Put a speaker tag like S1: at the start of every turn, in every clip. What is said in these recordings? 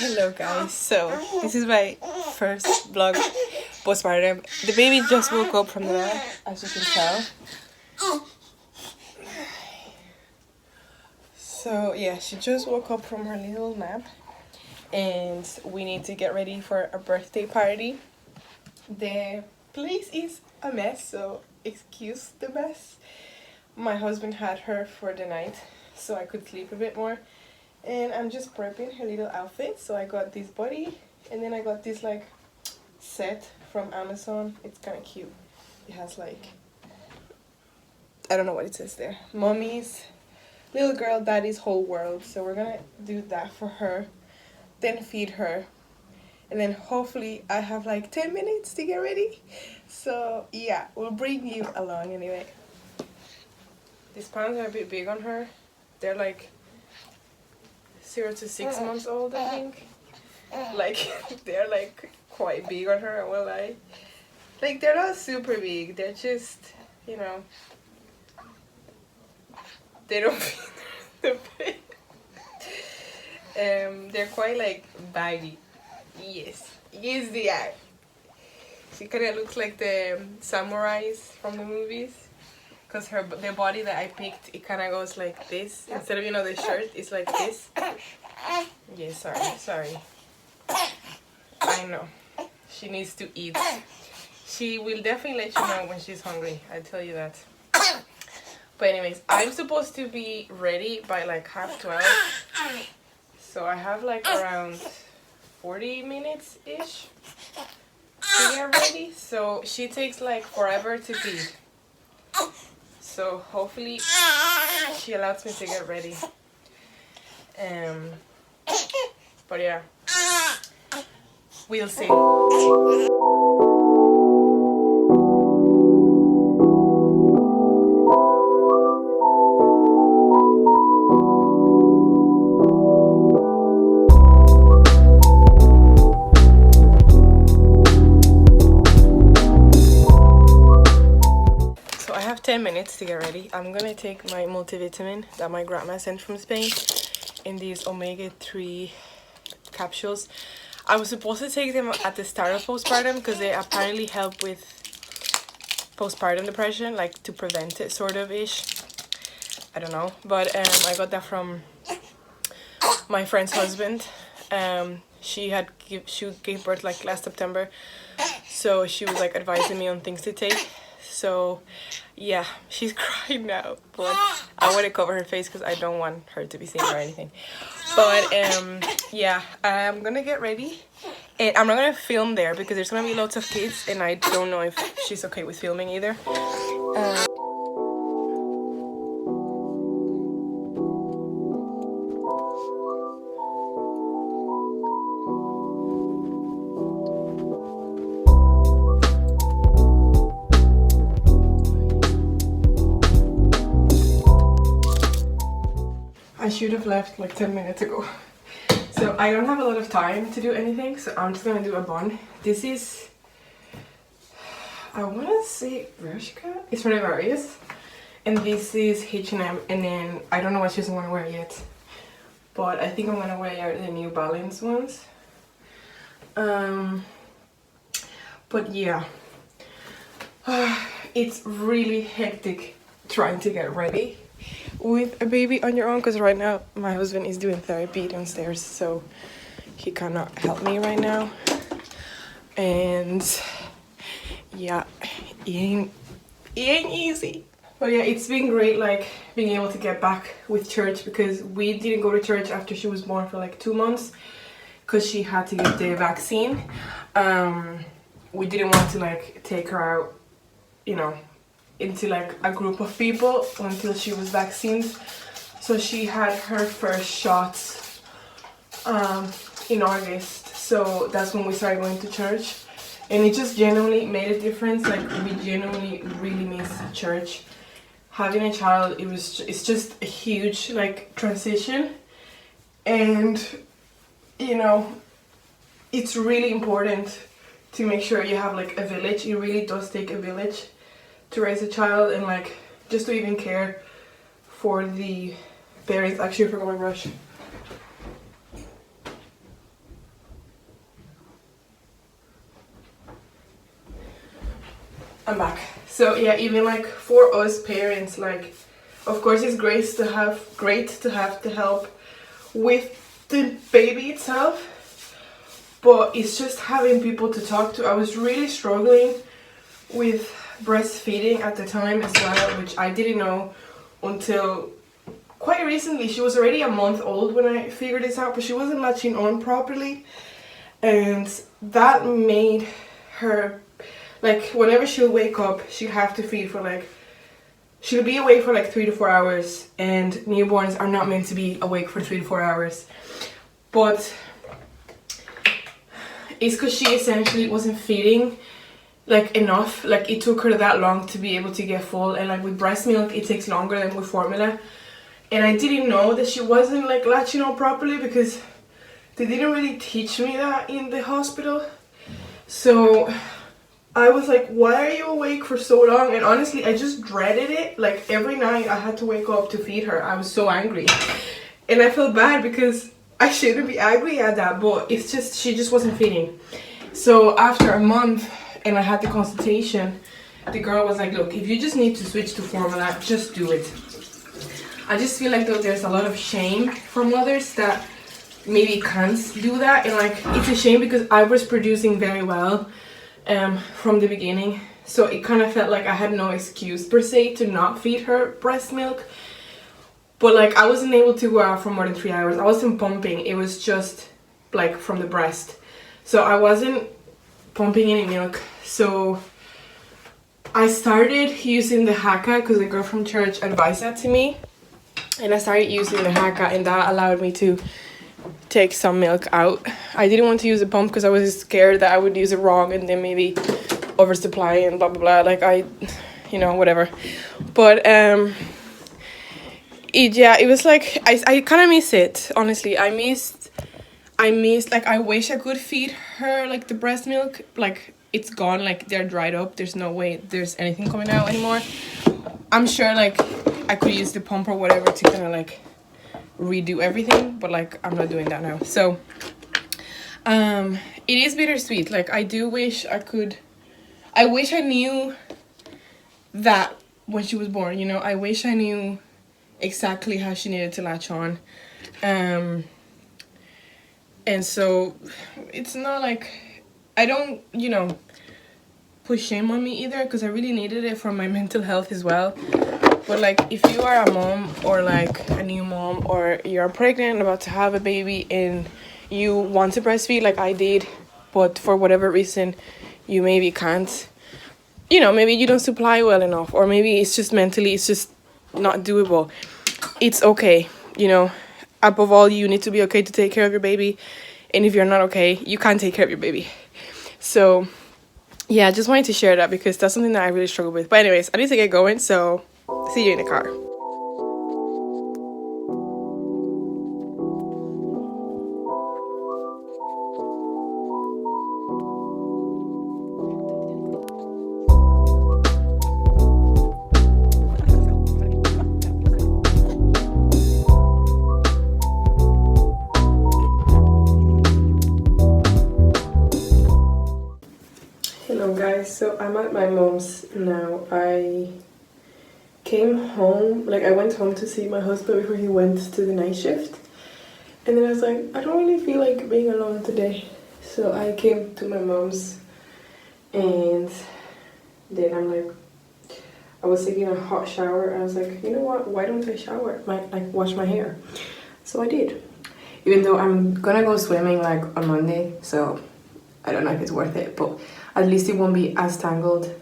S1: Hello guys, so this is my first vlog postpartum. The baby just woke up from the nap, as you can tell. So yeah, she just woke up from her little nap and we need to get ready for a birthday party. The place is a mess, so excuse the mess. My husband had her for the night so I could sleep a bit more. And I'm just prepping her little outfit. So I got this body and then I got this like set from Amazon. It's kind of cute. It has like, I don't know what it says there. Mommy's little girl, daddy's whole world. So we're gonna do that for her, then feed her, and then hopefully I have like 10 minutes to get ready. So yeah, we'll bring you along anyway. These pants are a bit big on her. They're like 0 to 6 months old, I think. Like, they're like quite big on her, I won't lie. Like, they're not super big, they're just, you know, they don't fit the bed. They're quite like baggy. Yes, they are. She kind of looks like the samurais from the movies. Because the body that I picked, it kind of goes like this. Instead of, you know, the shirt, it's like this. Yeah, sorry. I know. She needs to eat. She will definitely let you know when she's hungry. I tell you that. But anyways, I'm supposed to be ready by like 11:30. So I have like around 40 minutes-ish to get ready. So she takes like forever to feed. So hopefully she allows me to get ready. But yeah, we'll see. So I have 10 minutes to get ready. I'm gonna take my multivitamin that my grandma sent from Spain in these omega-3 capsules. I was supposed to take them at the start of postpartum because they apparently help with postpartum depression, like to prevent it, sort of ish. I don't know, but I got that from my friend's husband. She gave birth like last September, so she was like advising me on things to take. So yeah, she's crying now, but I want to cover her face because I don't want her to be seen or anything. But yeah, I'm gonna get ready and I'm not gonna film there because there's gonna be lots of kids and I don't know if she's okay with filming either. I should have left like 10 minutes ago. So I don't have a lot of time to do anything, so I'm just gonna do a bun. This is, I wanna say Bershka? It's Stradivarius. And this is H&M, and then I don't know what she doesn't wanna wear yet. But I think I'm gonna wear the New Balance ones. But yeah. It's really hectic trying to get ready with a baby on your own, because right now my husband is doing therapy downstairs, so he cannot help me right now. And yeah, it ain't easy. But yeah, it's been great, like being able to get back with church, because we didn't go to church after she was born for like 2 months because she had to get the vaccine. We didn't want to like take her out, you know, into like a group of people until she was vaccinated. So she had her first shots in August, so that's when we started going to church, and it just genuinely made a difference. Like, we genuinely really miss church. Having a child, it's just a huge like transition, and you know, it's really important to make sure you have like a village. It really does take a village to raise a child, and like just to even care for the parents. Actually, I forgot my brush. I'm back. So yeah, even like for us parents, like of course it's great to have the help with the baby itself, but it's just having people to talk to. I was really struggling with breastfeeding at the time as well, which I didn't know until quite recently. She was already a month old when I figured this out, but she wasn't latching on properly, and that made her, like, whenever she'll wake up, she'd have to feed for like, she'll be awake for like 3 to 4 hours, and newborns are not meant to be awake for 3 to 4 hours. But it's because she essentially wasn't feeding like enough. Like, it took her that long to be able to get full, and like with breast milk it takes longer than with formula. And I didn't know that she wasn't like latching on properly because they didn't really teach me that in the hospital. So I was like, why are you awake for so long? And honestly, I just dreaded it. Like, every night I had to wake up to feed her. I was so angry. And I felt bad because I shouldn't be angry at that, but it's just, she just wasn't feeding. So after a month and I had the consultation, the girl was like, look, if you just need to switch to formula, just do it. I just feel like though there's a lot of shame from mothers that maybe can't do that. And like, it's a shame because I was producing very well from the beginning, so it kind of felt like I had no excuse per se to not feed her breast milk. But like, I wasn't able to go out for more than 3 hours. I wasn't pumping, it was just like from the breast, so I wasn't pumping any milk. So I started using the Haka because the girl from church advised that to me, and I started using the Haka, and that allowed me to take some milk out. I didn't want to use a pump because I was scared that I would use it wrong and then maybe oversupply and blah blah blah, like whatever. But it was like I kind of miss it, honestly. I missed like, I wish I could feed her like the breast milk. Like, it's gone, like they're dried up, there's no way there's anything coming out anymore. I'm sure like I could use the pump or whatever to kind of like redo everything, but like I'm not doing that now. So it is bittersweet. Like, I do wish I wish I knew that when she was born, I wish I knew exactly how she needed to latch on. And so it's not like, I don't put shame on me either, because I really needed it for my mental health as well. But like, if you are a mom or like a new mom, or you're pregnant about to have a baby and you want to breastfeed like I did, but for whatever reason you maybe can't, maybe you don't supply well enough, or maybe it's just mentally it's just not doable, it's okay. Above all, you need to be okay to take care of your baby, and if you're not okay, you can't take care of your baby. So yeah, I just wanted to share that because that's something that I really struggle with. But anyways, I need to get going, so see you in the car. Hello guys, so I'm at my mom's now. I came home, like I went home to see my husband before he went to the night shift, and then I was like, I don't really feel like being alone today, so I came to my mom's. And then I was taking a hot shower, and I was like, you know what, why don't I shower, wash my hair? So I did, even though I'm gonna go swimming like on Monday, so I don't know if it's worth it, but at least it won't be as tangled,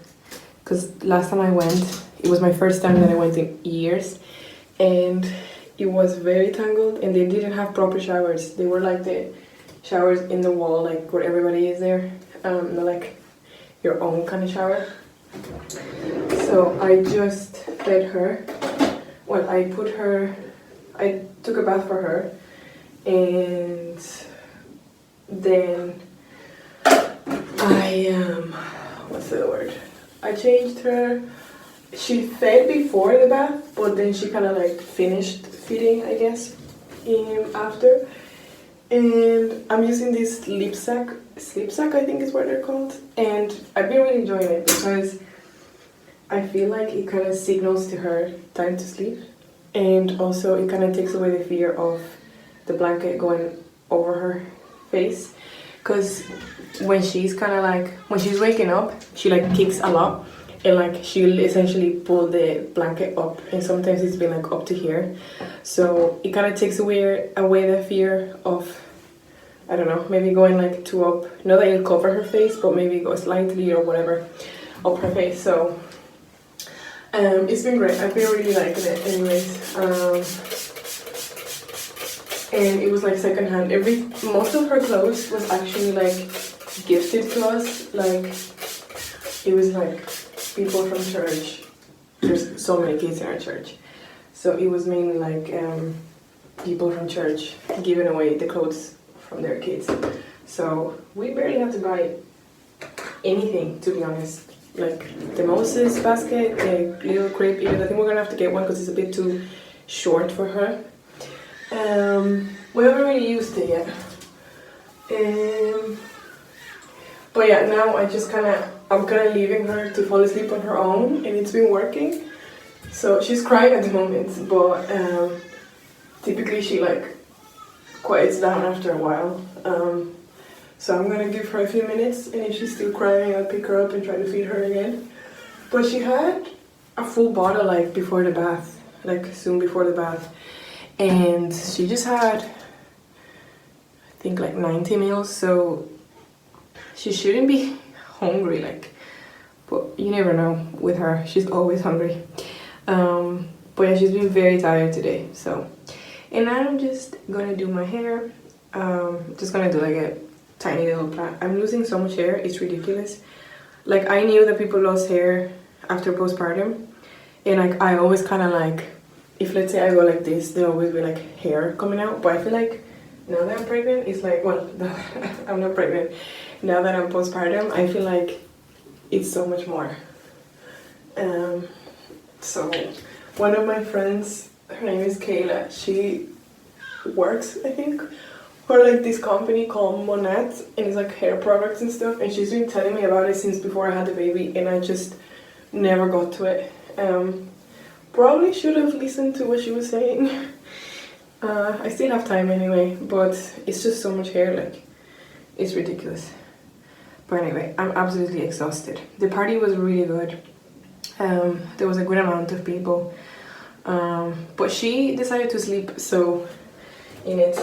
S1: because last time I went, it was my first time that I went in years, and it was very tangled, and they didn't have proper showers. They were like the showers in the wall, like where everybody is there, not like your own kind of shower. So I just fed her. Well, I took a bath for her, and then what's the word? I changed her. She fed before the bath, but then she kind of like finished feeding, I guess, after. And I'm using this sleep sack I think is what they're called, and I've been really enjoying it because I feel like it kind of signals to her time to sleep, and also it kind of takes away the fear of the blanket going over her face, because when she's kind of like, when she's waking up, she like kicks a lot, and like she'll essentially pull the blanket up, and sometimes it's been like up to here, so it kind of takes away the fear of, I don't know, maybe going like too up, not that it'll cover her face, but maybe go slightly or whatever up her face. So it's been great. I've been really liking it anyways. And it was like secondhand. Most of her clothes was actually like gifted to us. Like it was like people from church. There's so many kids in our church, so it was mainly like people from church giving away the clothes from their kids. So we barely had to buy anything, to be honest. Like the Moses basket, the little crepe, even I think we're gonna have to get one because it's a bit too short for her. We haven't really used it yet. But yeah, now I'm kind of leaving her to fall asleep on her own, and it's been working. So she's crying at the moment, but typically she like quiets down after a while. So I'm gonna give her a few minutes, and if she's still crying, I'll pick her up and try to feed her again. But she had a full bottle like before the bath, like soon before the bath, and she just had, I think, like 90 mils, so she shouldn't be hungry, like, but you never know with her, she's always hungry. But yeah, she's been very tired today, so. And I'm just gonna do my hair. Just gonna do like a tiny little plait. I'm losing so much hair, it's ridiculous. Like I knew that people lost hair after postpartum, and like I always kind of like, if let's say I go like this, there'll always be like hair coming out. But I feel like now that I'm pregnant, it's like, well, I'm not pregnant. Now that I'm postpartum, I feel like it's so much more. So one of my friends, her name is Kayla, she works, I think, for like this company called Monat, and it's like hair products and stuff, and she's been telling me about it since before I had the baby, and I just never got to it. Probably should have listened to what she was saying. I still have time anyway, but it's just so much hair, like it's ridiculous. But anyway, I'm absolutely exhausted. The party was really good. There was a good amount of people, but she decided to sleep so in it.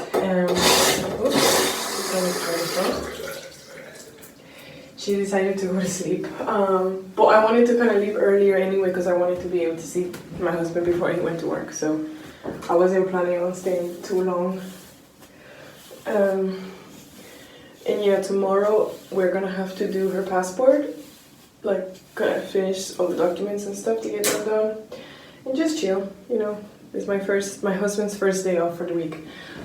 S1: She decided to go to sleep, but I wanted to kind of leave earlier anyway because I wanted to be able to see my husband before he went to work, so I wasn't planning on staying too long. And yeah, tomorrow we're gonna have to do her passport, like kind of finish all the documents and stuff to get them done, and just chill, you know. It's my husband's first day off for the week,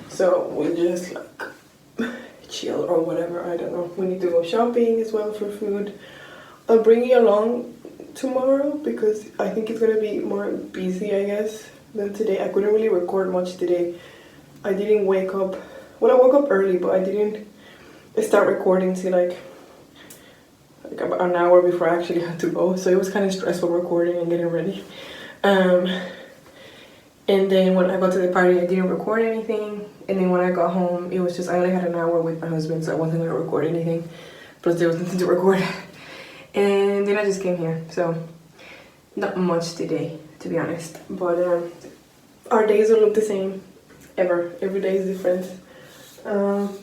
S1: so we'll just like chill or whatever, I don't know. We need to go shopping as well for food. I'll bring you along tomorrow because I think it's gonna be more busy, I guess, than today. I couldn't really record much today. I didn't wake up, well, I woke up early, but I didn't start recording till like about an hour before I actually had to go, so it was kind of stressful recording and getting ready. And then when I got to the party, I didn't record anything, and then when I got home, it was just, I only had an hour with my husband, so I wasn't gonna record anything, plus there was nothing to record. And then I just came here, so not much today, to be honest, but our days will look the same every day is different,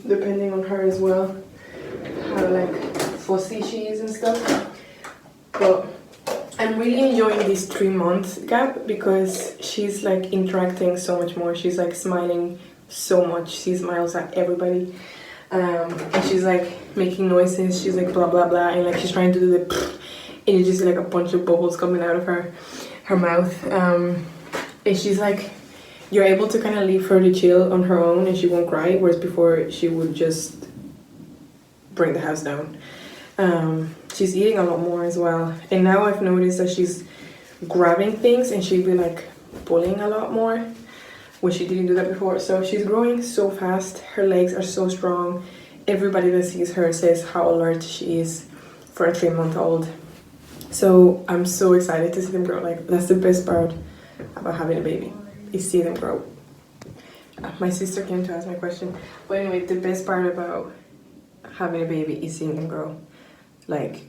S1: depending on her as well, how like fussy she is and stuff. But I'm really enjoying this 3-month gap because she's like interacting so much more. She's like smiling so much. She smiles at everybody, and she's like making noises. She's like blah blah blah, and like she's trying to do the and it's just like a bunch of bubbles coming out of her mouth. And she's like, you're able to kind of leave her to chill on her own, and she won't cry. Whereas before she would just bring the house down. She's eating a lot more as well, and now I've noticed that she's grabbing things and she'd be like pulling a lot more, which she didn't do that before. So she's growing so fast. Her legs are so strong. Everybody that sees her says how alert she is for a 3-month-old. So I'm so excited to see them grow. Like, that's the best part about having a baby, is see them grow. My sister came to ask my question. But anyway, the best part about having a baby is seeing them grow. Like,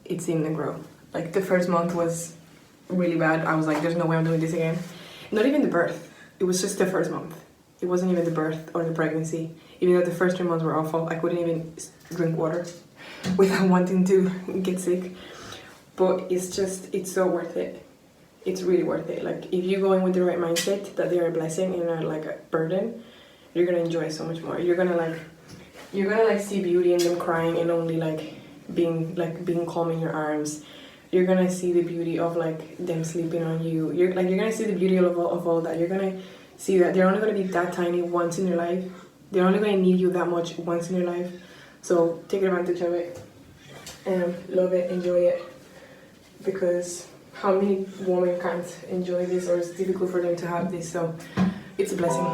S1: it's seeing them grow. Like, the first month was really bad. I was like, there's no way I'm doing this again. Not even the birth. It was just the first month. It wasn't even the birth or the pregnancy. Even though the first 3 months were awful, I couldn't even drink water without wanting to get sick. But it's so worth it. It's really worth it. Like, if you go in with the right mindset that they're a blessing and not like a burden, you're gonna enjoy it so much more. You're gonna see beauty in them crying and only being calm in your arms. You're gonna see the beauty of like them sleeping on you. You're gonna see the beauty of all that. You're gonna see that they're only gonna be that tiny once in your life. They're only gonna need you that much once in your life. So take advantage of it and love it, enjoy it. Because how many women can't enjoy this, or it's difficult for them to have this? So it's a blessing.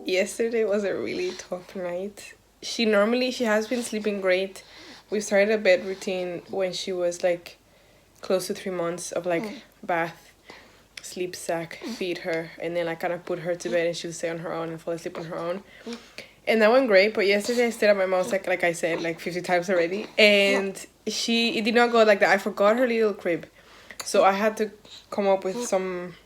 S1: Yesterday was a really tough night. She has been sleeping great. We started a bed routine when she was like close to 3 months of like bath, sleep sack, feed her, and then I kind of put her to bed and she would stay on her own and fall asleep on her own. And that went great, but yesterday I stayed at my mom's like I said, like 50 times already, and it did not go like that. I forgot her little crib, so I had to come up with some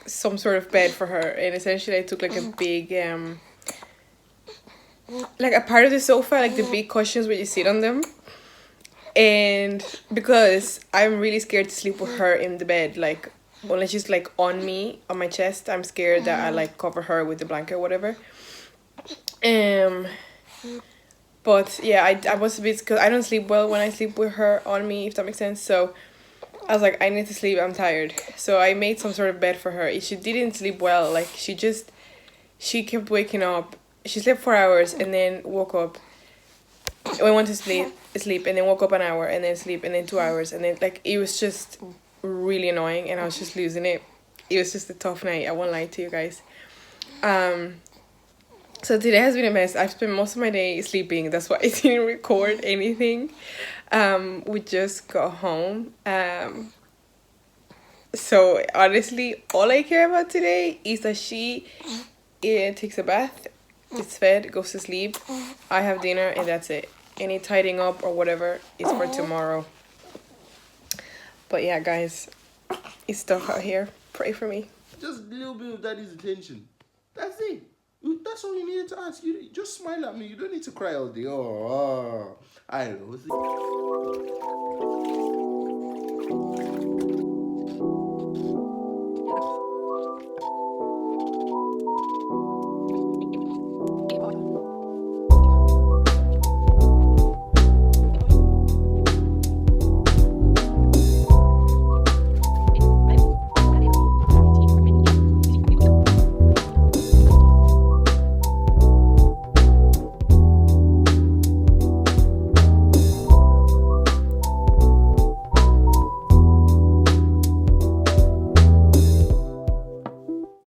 S1: sort of bed for her, and essentially I took like a big like a part of the sofa, like the big cushions where you sit on them, and because I'm really scared to sleep with her in the bed, like unless she's like on me on my chest, I'm scared that I like cover her with the blanket or whatever. But yeah, I was a bit, because I don't sleep well when I sleep with her on me, if that makes sense. So I was like, I need to sleep, I'm tired. So I made some sort of bed for her. She didn't sleep well. Like, she kept waking up. She slept 4 hours and then woke up. We went to sleep and then woke up an hour and then sleep and then 2 hours. And then like, it was just really annoying and I was just losing it. It was just a tough night. I won't lie to you guys. So today has been a mess. I've spent most of my day sleeping. That's why I didn't record anything. We just got home. So honestly, all I care about today is that she takes a bath, is fed, goes to sleep. I have dinner and that's it. Any tidying up or whatever is for tomorrow. But yeah, guys, it's tough out here. Pray for me.
S2: Just a little bit of daddy's attention. That's it. That's all you needed to ask. You just smile at me. You don't need to cry all day. I know.